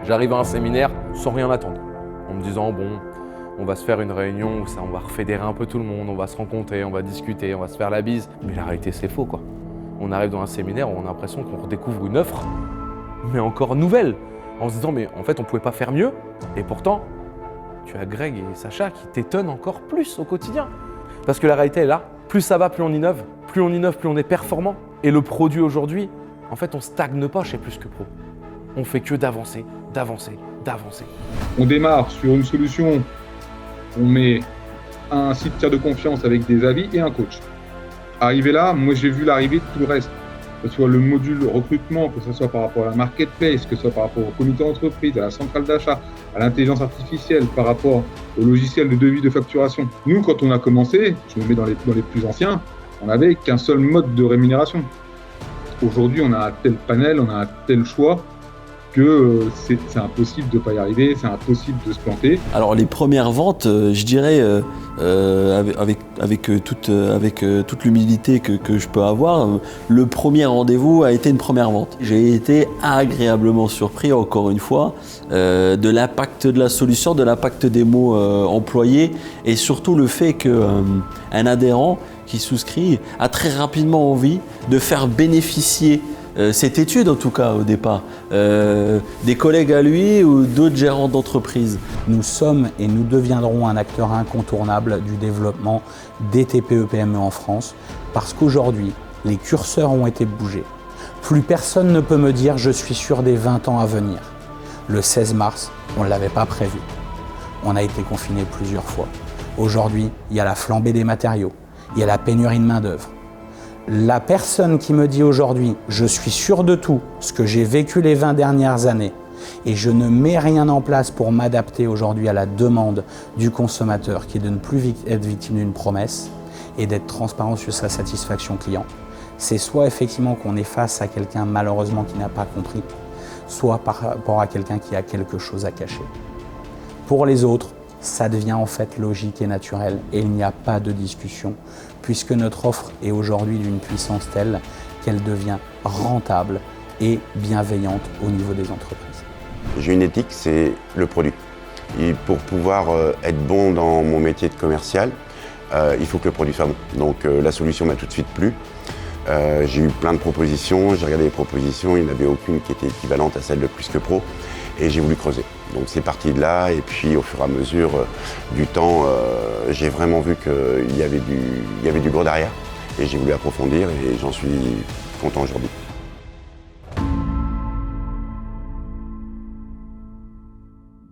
J'arrive à un séminaire sans rien attendre, en me disant bon, on va se faire une réunion où on va refédérer un peu tout le monde, on va se rencontrer, on va discuter, on va se faire la bise. Mais la réalité, c'est faux, quoi. On arrive dans un séminaire où on a l'impression qu'on redécouvre une offre, mais encore nouvelle, en se disant mais en fait, on pouvait pas faire mieux. Et pourtant, tu as Greg et Sacha qui t'étonnent encore plus au quotidien. Parce que la réalité est là, plus ça va, plus on innove, plus on est performant. Et le produit aujourd'hui, en fait, on stagne pas chez Plus que Pro. On fait que d'avancer, d'avancer, d'avancer. On démarre sur une solution, on met un site tiers de confiance avec des avis et un coach. Arrivé là, moi j'ai vu l'arrivée de tout le reste. Que ce soit le module recrutement, que ce soit par rapport à la marketplace, que ce soit par rapport au comité d'entreprise, à la centrale d'achat, à l'intelligence artificielle, par rapport au logiciel de devis de facturation. Nous, quand on a commencé, je me mets dans les plus anciens, on n'avait qu'un seul mode de rémunération. Aujourd'hui, on a un tel panel, on a un tel choix que c'est impossible de ne pas y arriver, c'est impossible de se planter. Alors les premières ventes, je dirais, avec toute l'humilité que je peux avoir, le premier rendez-vous a été une première vente. J'ai été agréablement surpris, encore une fois, de l'impact de la solution, de l'impact des mots employés et surtout le fait qu'un adhérent qui souscrit a très rapidement envie de faire bénéficier cette étude en tout cas au départ, des collègues à lui ou d'autres gérants d'entreprise. Nous sommes et nous deviendrons un acteur incontournable du développement des TPE-PME en France parce qu'aujourd'hui, les curseurs ont été bougés. Plus personne ne peut me dire je suis sûr des 20 ans à venir. Le 16 mars, on ne l'avait pas prévu. On a été confinés plusieurs fois. Aujourd'hui, il y a la flambée des matériaux, il y a la pénurie de main-d'œuvre. La personne qui me dit aujourd'hui « je suis sûr de tout, ce que j'ai vécu les 20 dernières années et je ne mets rien en place pour m'adapter aujourd'hui à la demande du consommateur qui est de ne plus être victime d'une promesse et d'être transparent sur sa satisfaction client », c'est soit effectivement qu'on est face à quelqu'un malheureusement qui n'a pas compris, soit par rapport à quelqu'un qui a quelque chose à cacher. Pour les autres, ça devient en fait logique et naturel et il n'y a pas de discussion puisque notre offre est aujourd'hui d'une puissance telle qu'elle devient rentable et bienveillante au niveau des entreprises. J'ai une éthique, c'est le produit. Et pour pouvoir être bon dans mon métier de commercial, il faut que le produit soit bon. Donc la solution m'a tout de suite plu. J'ai eu plein de propositions, j'ai regardé les propositions, il n'y en avait aucune qui était équivalente à celle de Plus que Pro et j'ai voulu creuser. Donc c'est parti de là et puis au fur et à mesure du temps, j'ai vraiment vu qu'il y avait du gros derrière et j'ai voulu approfondir et j'en suis content aujourd'hui.